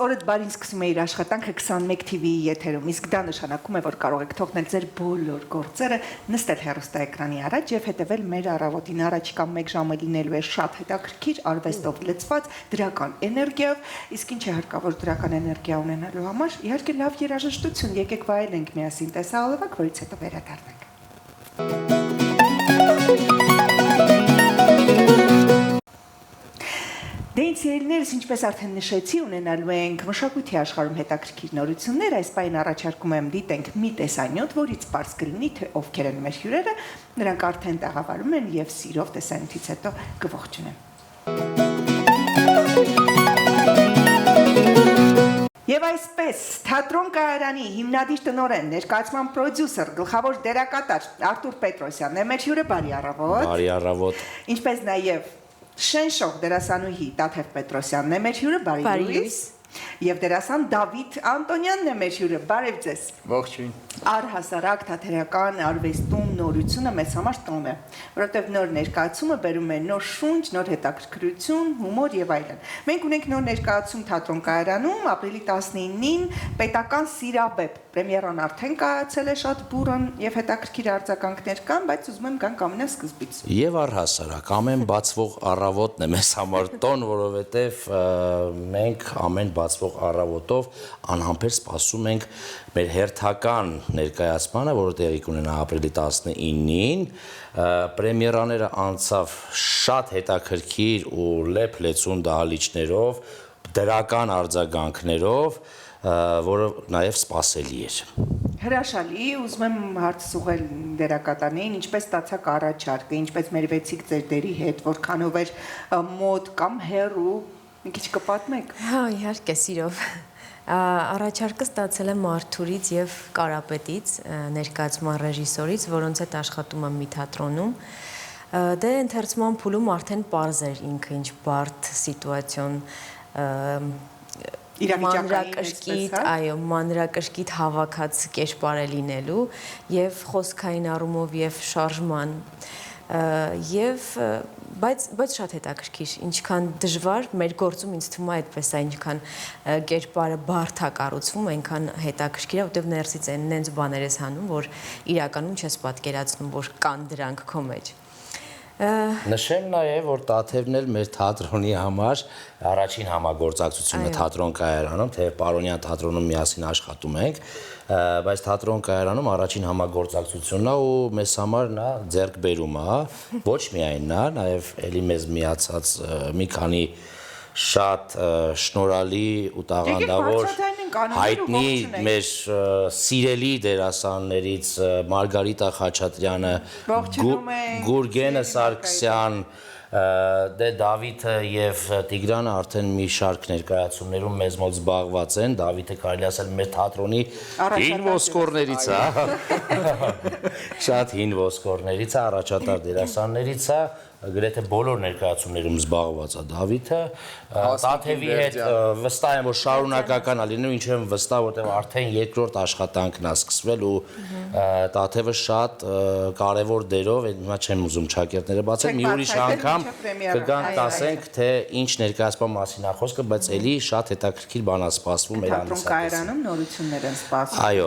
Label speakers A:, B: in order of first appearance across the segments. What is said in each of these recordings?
A: Օրդ բարին սկսում է իր աշխատանքը 21 TV-ի եթերում, իսկ դա նշանակում է, որ կարող եք թողնել ձեր բոլոր գործերը, նստել հեռուստաէկրանի առաջ եւ հետեւել մեր առավոտին առաջիկա 1 ժամը լինելու է շատ հետաքրքիր արվեստով լցված դրական էներգիայով, իսկ ինչ է հարկավոր դրական էներգիա ունենալու համար, իհարկե լավ երաժշտություն, եկեք վայելենք միասին տեսահոլովակ, որից հետո վերադառնանք։ Դեին սիրելիներս, ինչպես արդեն նշեցի, ունենալու ենք մշակույթի աշխարհում հետաքրքիր նորություններ, այս պահին առաջարկում եմ դիտենք մի տեսանյութ, որից պարզ կլինի, թե ովքեր են մեր հյուրերը, նրանք արդեն տաղավարում են եւ սիրով տեսանյութից հետո կողջունեմ։ Եվ այսպես, թատրոն կայարանի հիմնադիր տնօրեն, ներկայացման պրոդյուսեր, գլխավոր դերակատար Արտուր Պետրոսյանն է մեր հյուրը, բարի առավոտ։
B: Բարի առավոտ։
A: Ինչպես նաև Շենշող դերասանուհի Տաթև Պետրոսյանն է մեր հյուրը, բարի լույս։ Եվ դերասան Դավիթ Անտոնյանն է մեր հյուրը, բարև ձեզ։
C: Ողջույն։
A: Առհասարակ թատերական արվեստում նորությունը մեզ համար տոն է, որովհետև նոր ներկայացումը բերում է նոր շունչ, նոր հետաքրքրություն, հումոր եւ այլն։ Մենք ունենք նոր ներկայացում թատրոն կայարանում ապրիլի 19-ին պետական Սիրաբեբ պրեմիերան արդեն կայացել է, շատ բուրըն եւ հետաքրքիր արձագանքներ կան, բայց ուզում եմ գանք ամենասկզբից։
B: Եվ առհասարակ ամեն բացվող առավոտն է մեզ համար տոն, որովհետև մենք ամեն բացվող առավոտով անհամբեր սպասում ենք մեր հերթական ներկայացմանը, որը տեղի կունենա ապրիլի 19-ին, պրեմիերաները անցավ շատ հետաքրքիր ու լեփ-լեցուն դահլիճներով, դրական արձագանքներով, որը նաև սպասելի էր։
A: Հրաշալի, ուզում եմ հարցս ուղղել դերակատարներին, ինչպես ստացաք առաջարկը, ինչպես մերվեցիք ձեր դերի հետ, որքանով էր մոտ կամ հեռու, մի քիչ կպատմեք։
D: Հա, իհարկե, սիրով։ Առաջարկը ստացել եմ Արթուրից եւ Կարապետից, ներկայացման ռեժիսորից, որոնց հետ աշխատում եմ մի թատրոնում։ Դե ընթերցման փուլում արդեն պարզ էր ինքը ինչ բարդ սիտուացիոն մանրակշկիտ հավաքած կերպար է լինելու եւ խոսքային առումով եւ շարժման բայց շատ հետաքրքիր, ինչքան դժվար մեր գործում ինձ թվում է այդպես է, ինչքան կերպարը բարդ է կառուցվում, այնքան հետաքրքիր է, որտեղ ներսից են նենց բաներ ես հանում, որ իրականում չես պատկերացնում, որ կան դրանք քո մեջ։
B: Նշեմ նաև, որ Տաթևն էլ մեր թատրոնի համար առաջին համագործակցությունը թատրոն կայարանում, թե Պարոնյան թատրոնում միասին աշխատում ենք, բայց թատրոն կայարանում առաջին համագործակցությունն է ու մեզ համար նա ձեռքբերում է, ոչ միայն նա, նաև էլի մեզ միացած մի քանի շատ շնորհալի ու տաղանդավոր հայտնի մեր սիրելի դերասաններից Մարգարիտա Խաչատրյանը, Գուրգենը Սարգսյան, դե Դավիթը եւ Տիգրանը արդեն մի շարք ներկայացումներում մեզ մոտ զբաղված են, Դավիթը կարելի ասել մեր թատրոնի հին ոսկորներից է, շատ հին ոսկորներից է, առաջատար դերասաններից է, գրեթե բոլոր ներկայացումներում զբաղված է Դավիթը, Տաթևի հետ վստահ եմ, որ շարունակական է լինելու, ինչ եմ վստահ, որտեղ արդեն երկրորդ աշխատանքն է սկսվել ու Տաթևը շատ կարևոր դերով, հիմա չեմ ուզում չակերտները բացել, մի ուրիշ անգամ կգանք կասենք, թե ինչ ներկայացման մասին է խոսքը, բայց էլի շատ հետաքրքիր բան է սպասվում մեր
A: անցածից։ Կայարանում նորություններ են սպասվում։
B: Այո,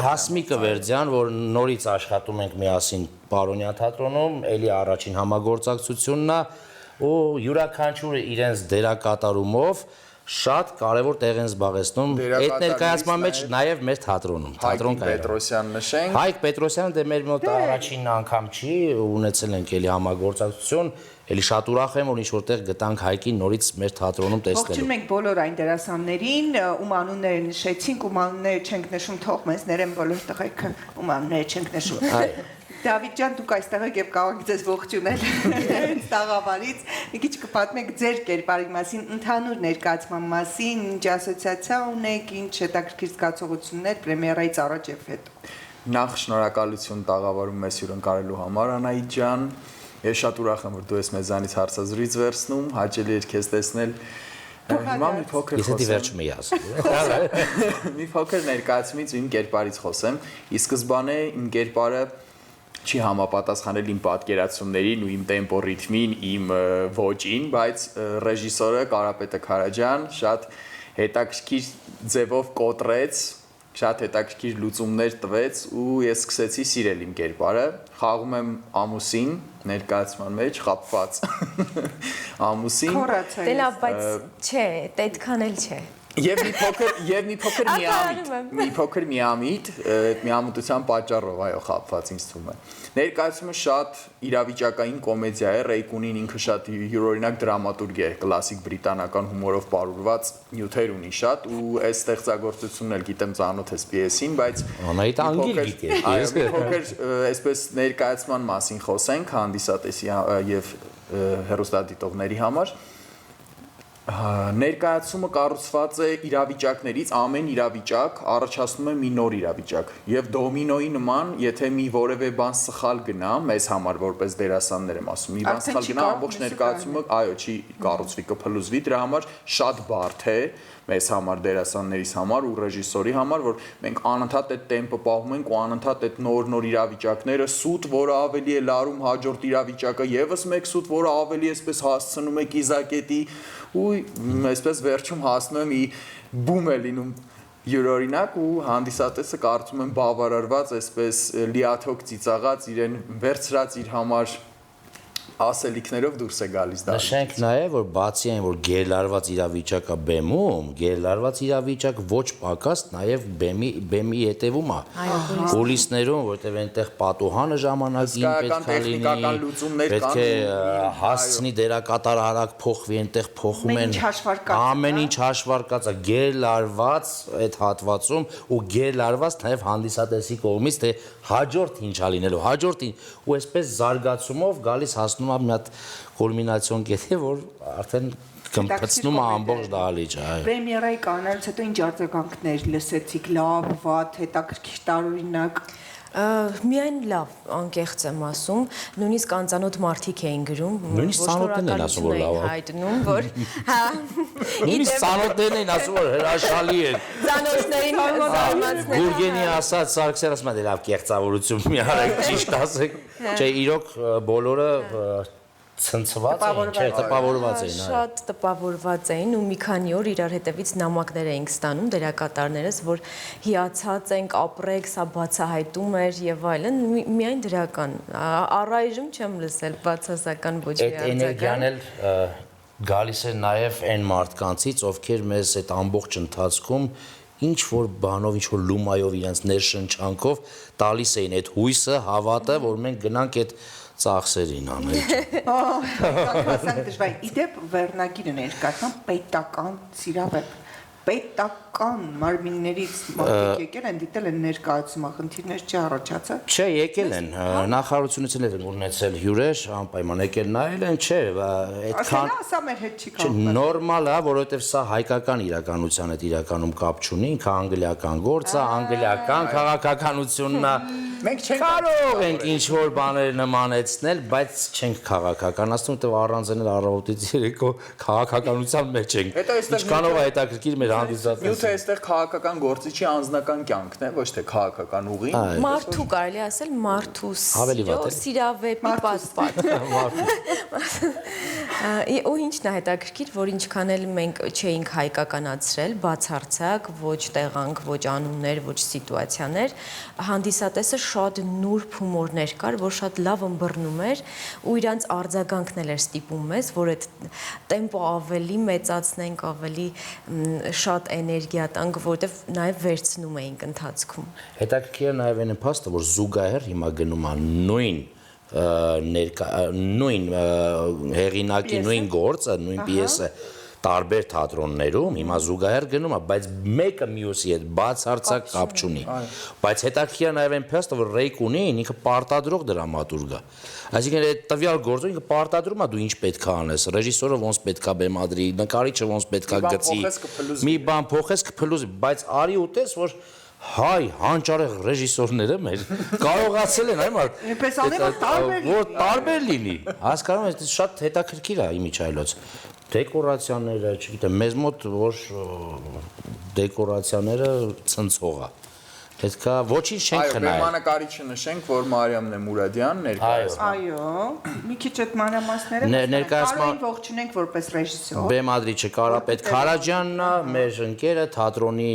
B: Հասմիկը Վերձյան, որ նորից աշխատում ենք միասին Պարոնյան թատրոնում, էլի առաջին համագործակցությունն է ու յուրաքանչյուրը իրենց դերակատարումով շատ կարևոր տեղ են զբաղեցնում այդ ներկայացման մեջ նաև մեր թատրոնում, թատրոն
C: Պետրոսյան նշենք։
B: Հայկ Պետրոսյանը դե մեր մոտ առաջին անգամ չի, ունեցել ենք էլի համագործակցություն, էլի շատ ուրախ եմ, որ ինչ որտեղ գտանք Հայկին նորից մեր թատրոնում տեսնելու։
A: Ողջունում ենք բոլոր այն դերասաններին, ում անունները նշեցինք, ում անունները չենք նշում, թող մեզ ներեն բոլոր տղերքը, ում անունները չենք նշում։ Դավիթ ջան, դուք այստեղ եք եւ կարող եք ձեզ ողջունել հենց տաղավարից։ Մի քիչ կպատմեք ձեր կերպարի մասին, ընդհանուր ներկայացման մասին, ինչ ասոցիացիա ունեք, ինչ հետաքրքիր զգացողություններ պրեմիերայից առաջ եւ հետո։
C: Նախ շնորհակալություն տաղավարում մեզ հյուրընկալելու համար, Անահիտ ջան։ Ես շատ ուրախ եմ, որ դու ես մեզանից հարցազրույց վերցնում, հաճելի էր քեզ տեսնել։ Հիմա մի փոքր
B: խոսեմ։ Իսկ դի վերջում էի ասում։
C: Մի փոքր ներկայացումից իմ կերպարից խոսեմ։ Ի սկզբանե իմ կերպարը չի համապատասխանել իմ պատկերացումներին ու իմ տեմպո ռիթմին, իմ ոճին, բայց ռեժիսորը Կարապետը Քարաջյան շատ հետաքրքիր ձևով կոտրեց, շատ հետաքրքիր լուծումներ տվեց ու ես սկսեցի սիրել իմ կերպարը։ Խաղում եմ ամուսին ներկայացման մեջ խապված ամուսին։
D: Դե լավ, բայց չէ, այդքան էլ չէ։
C: Եվ մի փոքր միամիտ, այդ միամտության պատճառով այո խապված ինձ թվում է։ Ներկայացումը շատ իրավիճակային կոմեդիա է, Ռեյկունին ինքը շատ յուրօրինակ դրամատուրգ է, կլասիկ բրիտանական հումորով պարուրված նյութեր ունի շատ ու այս ստեղծագործությունն էլ գիտեմ ծանոթ ես պիեսին, բայց
B: Անայդ անգիր գիտի։
C: Այո, մի փոքր այսպես ներկայացման մասին խոսենք հանդիսատեսի եւ հեռուստադիտողների համար։ Ներկայացումը կառուցված է իրավիճակներից, ամեն իրավիճակ առաջացնում է մի նոր իրավիճակ եւ դոմինոյի նման, եթե մի որևէ բան սխալ գնա, մեզ համար որպես դերասաններ եմ ասում, մի բան սխալ գնա, ամբողջ ներկայացումը, այո, չի կառուցվի, կփլուզվի, դրա համար շատ բարդ է մեզ համար դերասաններից համար ու ռեժիսորի համար, որ մենք անընդհատ այդ տեմպը պահում ենք ու անընդհատ այդ նոր իրավիճակները, սուտ, որը ավելի է լարում հաջորդ իրավիճակը, եւս մեկ սուտ, որը ավելի էսպես հասցնում է կիզակետի ու այսպես վերջում հասնում եմ ի բում է լինում յուրօրինակ ու հանդիսատեսը կարծում եմ բավարարված այսպես լիաթոք ծիծաղած իրեն վերցրած իր համար ասելիքներով դուրս է գալիս դա։
B: Նշենք նաև, որ բացի այն, որ գերլարված իրավիճակը բեմում, գերլարված իրավիճակ ոչ պակաս նաև բեմի հետևում է։ Կուլիսներում, որտեղ այնտեղ պատուհանը ժամանակին պետք է հասցնի դերակատարը արագ փոխվի, այնտեղ փոխում են ամեն ինչ հաշվարկած է, գերլարված այդ հատվածում ու գերլարված նաև հանդիսատեսի կողմից, թե հաջորդ ինչ է լինելու, հաջորդին ու այսպես զարգացումով գալիս հասնում մի հատ կուլմինացիոն կետի, որ արդեն կմփծնում է ամբողջ դահլիճը։
A: Պրեմիերայի կանալուց հետո ինչ արձագանքներ լսեցիք, լավ, վատ, հետաքրքիր, տարօրինակ։
D: Միայն լավ, անկեղծ եմ ասում, նույնիսկ անծանոթ մարդիկ էին գրում,
B: նույնիսկ ծանոթներն են ասում, որ լավ է։
D: Հայտնում, որ
B: նույնիսկ ծանոթներն են ասում, որ հրաշալի է։
D: ծանոթներին զարմացնել։
B: Գուրգենի ասած Սարգսյանը ասում է, լավ կեղծավորություն մի արեք, ճիշտ ասեք։ Չէ, իրոք բոլորը ցնցված էին, չէ, տպավորված էին, այո։
D: Շատ տպավորված էին ու մի քանի օր իրար հետևից նամակներ էինք ստանում դերակատարներս, որ հիացած ենք, ապրեք, սա բացահայտում էր եւ այլն, միայն դրական։ Առայժմ չեմ լսել բացասական ոչ մի
B: արձագանք։ Այդ էներգիան էլ գալիս է նաեւ այն մարդկանցից, ովքեր մեզ այդ ամբողջ ընթացքում ինչ որ բանով, ինչ որ լումայով իրենց ներշնչանքով տալիս էին այդ հույսը, հավատը, որ մենք գնանք այդ ծախսերին անել։
A: Հասանք դժվար։ Իդեպ վերնագիրը ներկայացնում պետական սիրավեպ, պետական մարմիններից մարդիկ եկել են, դիտել են ներկայացումը, խնդիրներ չի առաջացել։
B: Չէ, եկել են, նախարարությունից էլ են ունեցել հյուրեր, անպայման եկել նայել են, չէ, այդքան
A: Ասա մեր հետ չի կապված։
B: նորմալ է, որովհետև սա հայկական իրականության հետ իրականում կապ չունի, ինքը անգլիական գործ է, անգլիական քաղաքականությունն է։
C: Մենք չենք
B: կարող ենք ինչ-որ բաներ նմանեցնել, բայց չենք քաղաքականացնում, որտեղ առանձնել առավոտից երեկո քաղաքականության մեջ ենք։ Ինչքանով է հետաքրքիր մեր հանդիսատեսը։
C: Նյութը այստեղ քաղաքական գործիչի անձնական կյանքն է, ոչ թե քաղաքական ուղի։
D: Մարդու կարելի ասել մարդու սիրավեպի պատմած։ Ու ինչն է հետաքրքիր, որ ինչքան էլ մենք չէինք հայկականացրել, բացարձակ, ոչ տեղանք, ոչ անուններ, ոչ սիտուացիաներ, հանդիսատեսը շատ նուրբ հումորներ կար, որ շատ լավ ըմբռնում էր ու իրանց արձագանքն էր ստիպում մեզ, որ այդ տեմպո ավելի մեծացնենք, ավելի շատ էներգիա տանք, որտեվ նաև վերցնում էինք ընթացքում։
B: Հետաքրքիր է նաև այն փաստը, որ զուգահեռ հիմա գնում է նույն հեղինակի, նույն գործը, նույն պիեսը տարբեր թատրոններում, հիմա զուգահեռ գնում է, բայց մեկը մյուսի հետ բացարձակ կապ չունի։ Բայց հետաքրքիր է նաև այն փաստը, որ Ռեյկունին ինքը պարտադրող դրամատուրգ է։ Այսինքն այդ տվյալ գործը ինքը պարտադրում է դու ինչ պետք է անես, ռեժիսորը ոնց պետք է բեմադրի, նկարիչը ոնց պետք է գծի, մի բան փոխես կփլուզի, բայց արի ուտես, որ հայ հանճարեղ ռեժիսորները մեր կարողացել են այ մարդ
A: Այնպես անել,
B: որ տարբեր լինի։ Հասկանում ես, շատ հետաքրքիր է իմիջայլոց։ Դեկորացիաները, չգիտեմ, մեզ մոտ որ դեկորացիաները ցնցող է։ Պետքա ոչինչ չենք
C: Այո,
B: խնայել։
C: բեմանկարիչը նշենք, որ Մարիամն է Մուրադյան ներկայացնում։
A: Այո, մի քիչ այդ մանրամասները
B: Ներկայացման
A: ողջունենք որպես ռեժիսոր։
B: Բեմադրիչը Կարապետ Քարաջյանն է, մեր ընկերը, թատրոնի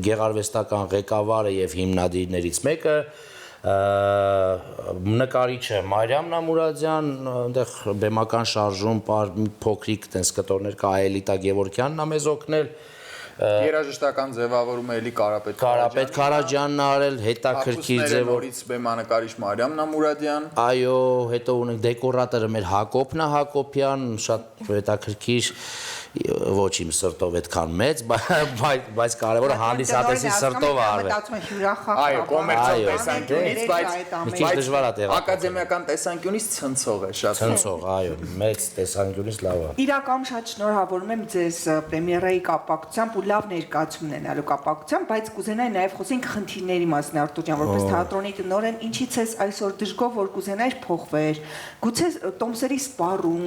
B: գեղարվեստական ղեկավարը եւ հիմնադիրներից մեկը, նկարիչը Մարիամ Նամուրադյան, այնտեղ բեմական շարժում փոքրիկ տես կտորներ կա Էլիտա Գևորգյանն է մեզ օգնել։
C: Երաժշտական ձևավորումը էլի
B: Կարապետ Քարաջյանն է արել, հետաքրքիր ձևով։
C: Նորից բեմանկարիչ Մարիամ Նամուրադյան։
B: Այո, հետո ունենք դեկորատորը մեր Հակոբն է Հակոբյան, շատ հետաքրքիր, ոչ իմ սրտով այդքան մեծ, բայց կարևորը հանդիսատեսի սրտով արվել։
A: Մտածում եմ հյուրախաղ։
C: Այո, կոմերցիոն
A: տեսանկյունից,
C: տեսանկյունից,
B: Մի քիչ դժվար է տեղափոխել։
C: ակադեմիական տեսանկյունից ցնցող է շատ։
B: Ցնցող, այո, մեծ տեսանկյունից լավ է։
A: Իրականում շատ շնորհավորում եմ ձեզ պրեմիերայի կապակցությամբ ու լավ ներկայացում ունենալու կապակցությամբ, բայց կուզենայի նաև խոսենք խնդիրների մասին, Արտուր ջան, որպես թատրոնի տնօրեն, ինչից է այսօր դժգոհ, որ կուզենայր փոխվեր, գուցե տոմսերի սպառում,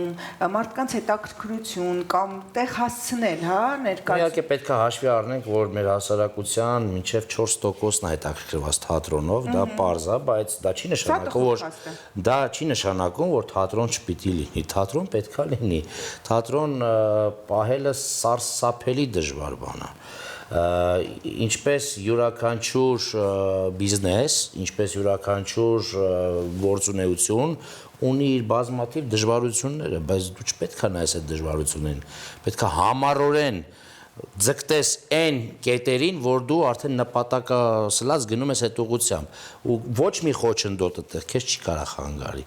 A: մարդկանց հետաքրքրություն կամ տեղ հասցնել, հա, ներկայացում։
B: Իհարկե պետք է հաշվի առնենք, որ մեր հասարակության մինչև 4%-ն է հետաքրքրված թատրոնով, դա պարզ է, բայց դա չի նշանակում, որ թատրոն չպիտի լինի։ Թատրոն պետք է լինի։ Թատրոն պահելը սարսափելի դժվար բան է։ Ինչպես յուրաքանչյուր բիզնես, ինչպես յուրաքանչյուր գործունեություն ունի իր բազմաթիվ դժվարությունները, բայց դու չպետք է նայես այդ դժվարություններին, պետք է համառորեն ձգտես այն կետերին, որ դու արդեն նպատակը սլած գնում ես այդ ուղղությամբ, ու ոչ մի խոչընդոտ այդտեղ քեզ չի կարող խանգարի։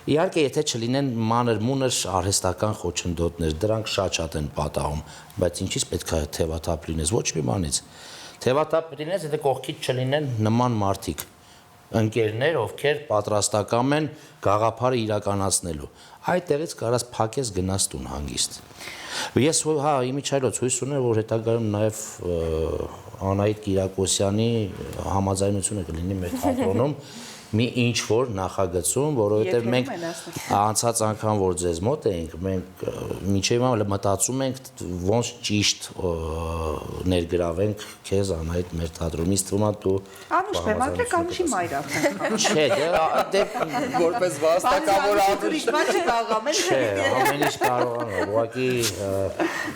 B: Իհարկե, եթե չլինեն մանր-մունր արհեստական խոչընդոտներ, դրանք շատ են պատահում, բայց ինչից պետք է թևաթափ լինես, ոչ մի բանից։ Թևաթափ լինես, եթե կողքից չլինեն նման մարդիկ, ընկերներ, ովքեր պատրաստական են գաղափարը իրականացնելու։ Այդտեղից կարաս փակես գնաս տուն հանգիստ։ Ես իմիջիայլոց հույս ունեմ, որ հետագայում նաև Անահիտ Կիրակոսյանի համաձայնությունը կլինի մեր թատրոնում մի ինչ որ նախագծում, որովհետև մենք անցած անգամ որ ձեզ մոտ էինք, մենք մինչև հիմա մտածում ենք ոնց ճիշտ ներգրավենք քեզ Անահիտ մեր թատրոնից, թվում է դու
A: Անուշ բեմադրեք, Անուշի մայր արդեն։
B: Չէ, դե
C: որպես վաստակավոր
A: Անուշի մայր աղամ են։
B: չէ, ամեն ինչ կարող է, ուղղակի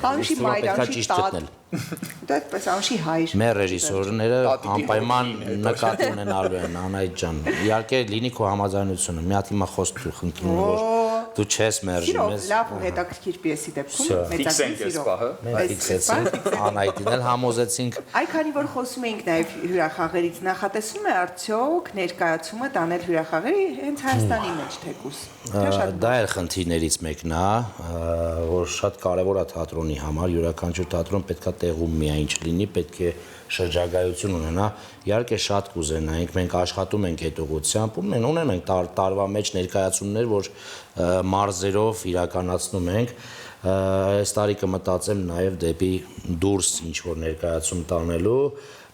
A: Անուշի մայր,
B: պետք է
A: Անուշի
B: ճիշտ
A: տատ։
B: գտնել։
A: Դա այդպես Անուշի հայր։
B: Մեր ռեժիսորները անպայման նկատի ունենալու են Անահիտ ջան։ Իհարկե լինի քո համաձայնությունը։ Մի հատ հիմա խոսք դու խնդրում եմ, որ դու չես մերժի մեզ։
A: Լավ ու հետաքրքիր պիեսի դեպքում
C: ֆիքսենք այս պահը։
B: Մենք ֆիքսեցինք, Անահիտին էլ համոզեցինք։
A: Այ քանի որ խոսում էինք նաև հյուրախաղերից, նախատեսում է արդյոք ներկայացումը տանել հյուրախաղերի հենց Հայաստանի մեջ թեկուս։
B: Դա էլ խնդիրներից մեկն է, որ շատ կարևոր է թատրոնի համար, յուրաքանչյուր թատրոն պետքա տեղում միայն չլինի, պետք է շրջագայություն ունենա։ Իհարկե շատ կուզենայինք, մենք աշխատում ենք այդ ուղղությամբ, ունեն ենք տարվա մեջ ներկայացումներ, որ մարզերով իրականացնում ենք։ Այս տարի կմտածեմ նաև դեպի դուրս ինչ որ ներկայացում տանելու,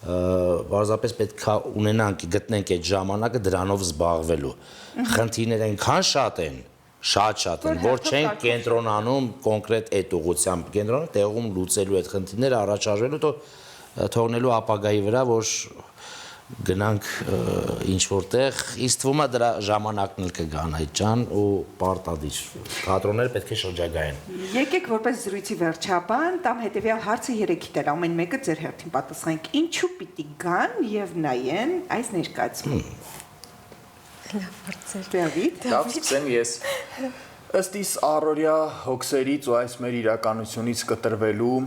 B: պարզապես պետք է ունենանք, գտնենք այդ ժամանակը դրանով զբաղվելու։ Խնդիրները այնքան շատ են, որ չենք կենտրոնանում կոնկրետ այդ ուղղությամբ, կենտրոնը տեղում լուծելու այդ խնդիրները առաջարժելու, թողնելու ապագայի վրա, որ գնանք ինչ որտեղ, ինձ թվում է դրա ժամանակն էլ կգա Անահիտ ջան ու պարտադիր թատրոնները պետք է շրջագայեն։
A: Եկեք որպես զրույցի վերջաբան, տամ հետևյալ հարցը երեքիդ էլ ամեն մեկը ձեր հերթին պատասխանենք, ինչու պիտի գան եւ նայեն այս ներկայացումը։
D: Լավ հարցեր։
A: Դավիթ։
C: Լավ, սկսեմ ես։ Ըստ իս առօրյա հոգսերից ու այս մեր իրականությունից կտրվելու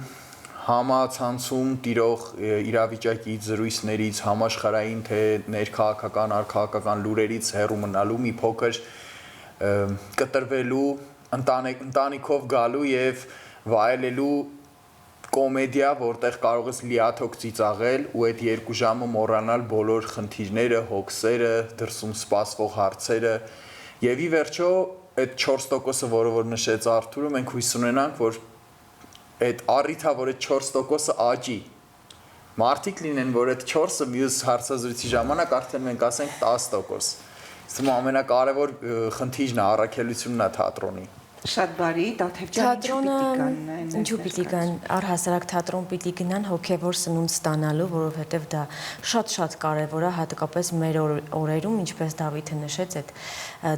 C: համացանցում տիրող իրավիճակից, զրույցներից, համաշխարհային թե ներքաղաքական, արքաղաքական լուրերից հեռու մնալու մի փոքր կտրվելու, ընտանիքով գալու եւ վայելելու կոմեդիա, որտեղ կարող ես լիաթոք ծիծաղել ու այդ 2 ժամը մոռանալ բոլոր խնդիրները, հոգսերը, դրսում սպասվող հարցերը եւ ի վերջո այդ 4%-ը, որը նշեց Արթուրը, մենք հույս ունենանք, որ այդ առիթա, որ այդ 4%-ը աճի։ Մարդիկ լինեն, որ այդ 4-ը մյուս հարցազրույցի ժամանակ արդեն մենք ասենք 10%։ Իսկ ամենակարևոր խնդիրն է առաքելությունն է թատրոնի։
A: Շատ բարի, Տաթև ջան,
D: Ինչու պիտի կան, առհասարակ թատրոն պիտի գնան հոգևոր սնունդ ստանալու, որովհետև դա շատ կարևոր է, հատկապես մեր օրերում, ինչպես Դավիթը նշեց, այդ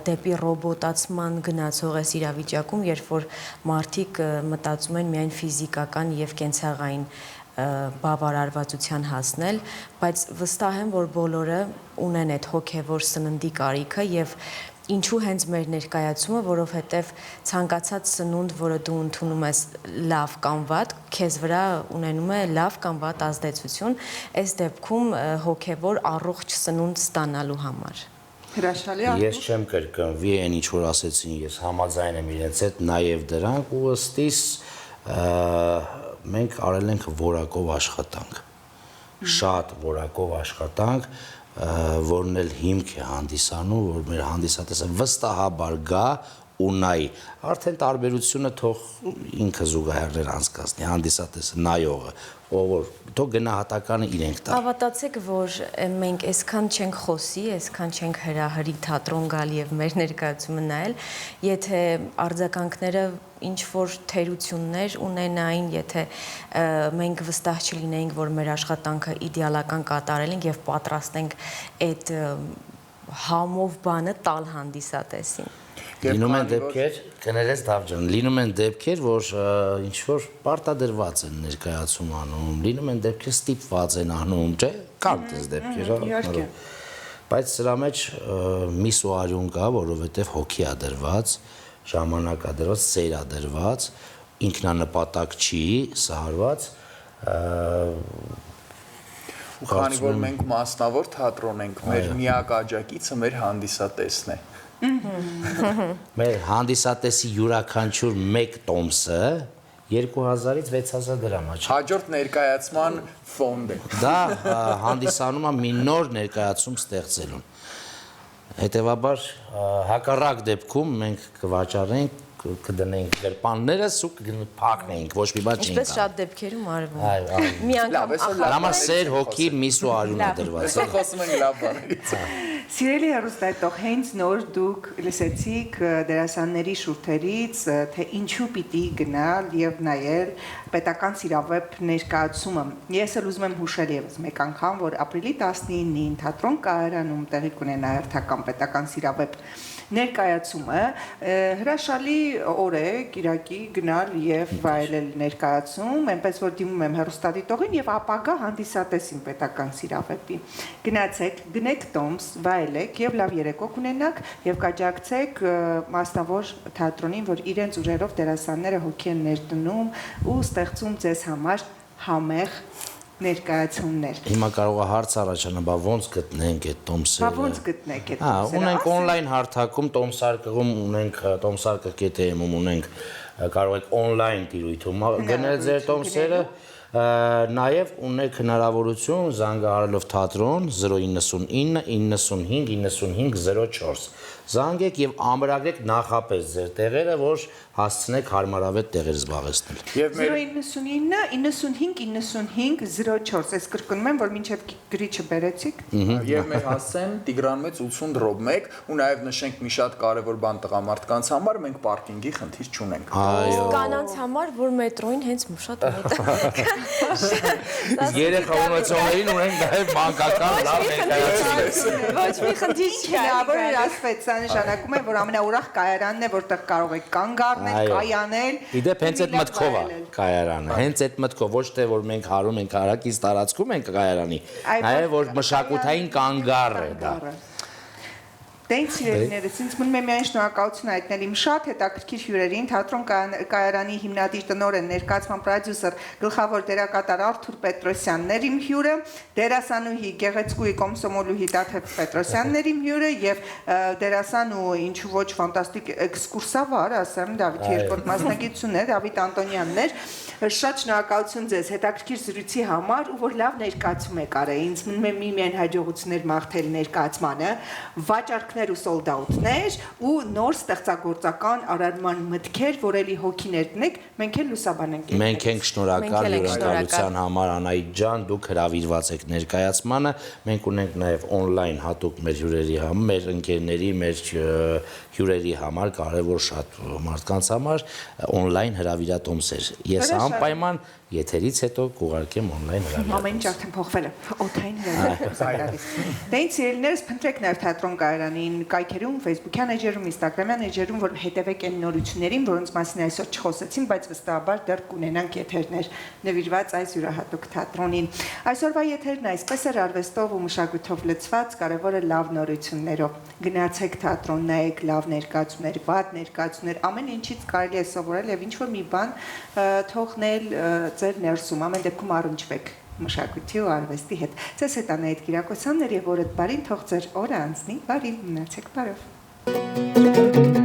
D: դեպի ռոբոտացման գնացող այս իրավիճակում, երբ որ մարդիկ մտածում են միայն ֆիզիկական եւ կենցաղային բավարարվածության հասնել, բայց վստահ եմ, որ բոլորը ունեն այդ հոգևոր սննդի կարիքը եւ ինչու հենց մեր ներկայացումը, որովհետև ցանկացած սնունդ, որը դու ընդունում ես լավ կամ վատ, քեզ վրա ունենում է լավ կամ վատ ազդեցություն, այս դեպքում հոգևոր առողջ սնունդ ստանալու համար։
A: Հրաշալի
B: Ես չեմ կրկնվի այն ինչ որ ասեցին, ես համաձայն եմ իրենց հետ, նաև դրանք ու ըստիս մենք արել ենք որակով աշխատանք, շատ որակով աշխատանք, որն էլ հիմք է հանդիսանում, որ մեր հանդիսատեսը վստահաբար գա ու նայի, արդեն տարբերությունը թող ինքը զուգահեռներ անցկացնի, հանդիսատեսը, նայողը, որ թող գնահատականը իրենք տա։
D: Հավատացեք, որ մենք այսքան չենք խոսի, այսքան չենք հրահրի թատրոն գալ եւ մեր ներկայացումը նայել, եթե արձագանքները ինչ որ թերություններ ունենային, եթե մենք վստահ չլինեինք, որ մեր աշխատանքը իդեալական կատարել ենք եւ պատրաստ ենք այդ համով բանը տալ հանդիսատեսին։
B: Լինում են դեպքեր, կներես Դավ ջան, լինում են դեպքեր, որ ինչ որ պարտադրված են ներկայացում անում, լինում են դեպքեր ստիպված են անում, չէ՞, կան դες դեպքեր, բայց սրա մեջ միս ու արյուն կա, որովհետև հոգի է դրված, ժամանակ է դրված, սեր է դրված, ինքնանպատակ չի սահարված,
C: ու քանի որ մենք մասնավոր թատրոն ենք, մեր միակ աջակիցը մեր հանդիսատեսն է։
B: Մեր հանդիսատեսի յուրաքանչյուր մեկ տոմսը 2000-ից 6000 դրամ է։
C: Հաջորդ ներկայացման ֆոնդ է։
B: Դա հանդիսանում է մի նոր ներկայացում ստեղծելուն։ Հետևաբար հակառակ դեպքում մենք կվաճառենք, կդնենք գրպաններս ու կփակնենք, ոչ մի բան չենք
D: Ինչպես շատ դեպքերում արվում։ Մի
C: Լավ,
D: անգամ
B: Լամա սեր հոգի միս ու արյուն է դրված։
C: Այսօր խոսում ենք լավ բաներից։
A: Սիրելի հեռուստատող, հենց նոր դուք լսեցիք դերասանների շուրթերից, թե ինչու պիտի գնալ եւ նայել պետական սիրավեպ ներկայացումը։ Ես էլ ուզում եմ հուշել եւս մեկ անգամ, որ ապրիլի 19-ին թատրոն կայարանում տեղի կունենա հերթական պետական սիրավեպ ներկայացումը, հրաշալի օր է Կիրակի գնալ եւ վայելել ներկայացում, այնպես որ դիմում եմ հեռուստադիտողին եւ ապագա հանդիսատեսին պետական սիրավեպի։ Գնացեք, գնեք տոմս, վայելեք եւ լավ երեկո կունենաք եւ կաջակցեք մասնավոր թատրոնին, որ իրենց ուժերով դերասանները հոգի են ներդնում ու ստեղծում ձեզ համար համեղ ներկայացումներ։
B: Հիմա կարող է հարց առաջանա, բա ոնց գտնենք այդ տոմսերը։
A: Բա ոնց գտնենք այդ
B: տոմսերը։ Ունենք on-line հարթակում տոմսարկղում ունենք տոմսարկղ.am-ում ունենք կարող եք on-line տիրույթում գնել ձեր տոմսերը, նաև ունեք հնարավորություն զանգահարելով թատրոն 099 95 95 04 զանգեք եւ ամրագրեք նախապես ձեր տեղերը, որ հասցնեք հարմարավետ տեղեր զբաղեցնել։
C: Եվ մեր
A: 099 95 04, այս կրկնում եմ, որ մինչև գրիչը բերեցիք։
C: Եվ մեր հասցեն Տիգրան մեծ 80-1 ու նաև նշենք մի շատ կարևոր բան տղամարդկանց համար, մենք պարկինգի խնդիր չունենք։
B: Այո։
D: Կանանց համար, որ մետրոին հենց շատ մոտ է։
B: Երեխա ունեցողներին ունենք նաև մանկական լավ ներկայացումներ։
D: Ոչ մի խնդիր չկա։
A: Որ ասվեց, սա նշանակում է, որ ամենաուրախ կայարանն է, որտեղ կարող եք կանգ առնել, կայանել։
B: Իդեպ հենց այդ մտքով է կայարանը, հենց այդ մտքով, ոչ թե որ մենք հարում ենք հարակից տարածքում ենք կայարանի, այլ որ մշակութային կանգառ է դա։
A: Տենց սիրելիներս, ինձ մնում է միայն շնորհակալություն հայտնել իմ շատ հետաքրքիր հյուրերին, թատրոն կայարանի հիմնադիր տնօրեն, ներկայացման պրոդյուսեր, գլխավոր դերակատար Արթուր Պետրոսյաններ իմ հյուրը, դերասանուհի Գեղեցկուհի Կոմսոմոլուհի Տաթև Պետրոսյաններ իմ հյուրը եւ դերասան ու ինչու ոչ ֆանտաստիկ էքսկուրսավար, ասեմ, Դավիթ երկրորդ մասնագիտություններ, Դավիթ Անտոնյաններ, շատ շնորհակալություն ձեզ հետաքրքիր զրույցի համար ու որ լավ ներկայացում եք արել։ Ինձ մնում է միայն հաջողություններ մաղթել ներկայացմանը, վաճառքներ հաջողություններ ու sold-out-ներ ու նոր ստեղծագործական արարման մտքեր, որ էլի հոգիներ դնեք, մենք էլ լուսաբանենք։
B: Մենք ենք շնորհակալ հյուրընկալության համար Անահիտ ջան, դուք հրավիրված եք ներկայացմանը։ Մենք ունենք նաև on-line հատուկ մեր հյուրերի համար, մեր ընկերների, մեր հյուրերի համար, կարևոր շատ մարդկանց համար on-line հրավիրատոմսեր։ Ես անպայման եթերից հետո կուղարկեմ on-line հրավիրատոմս։
A: Ամեն ինչ արդեն փոխվել է։ Օթային հրավիրատոմս։ Դե ինձ սիրելիներս, փնտրեք նաև թատրոն կայարանին կայքերում, Facebook-յան էջերում, Instagram-յան էջերում, որ հետևեք այն նորություններին, որոնց մասին այսօր չխոսեցին, բայց վստահաբար դեռ կունենանք եթերներ նվիրված այս յուրահատուկ թատրոնին։ Այսօրվա եթերն այսպես էր արվեստով ու մշակույթով լցված, կարևորը լավ նորություններով։ Գնացեք թատրոն, նայեք լավ ներկայացումներ, վատ ներկայացումներ, ամեն ինչից կարելի է սովորել եւ ինչ որ մի բան թողնել ձեր ներսում, ամեն դեպքում առնչվեք մշակույթի ու արվեստի հետ։ Ձեզ հետ Անահիտ Կիրակոսյանն էր եւ օրդ բարին, թող ձեր օրը անցնի բարի, մնացեք բարով։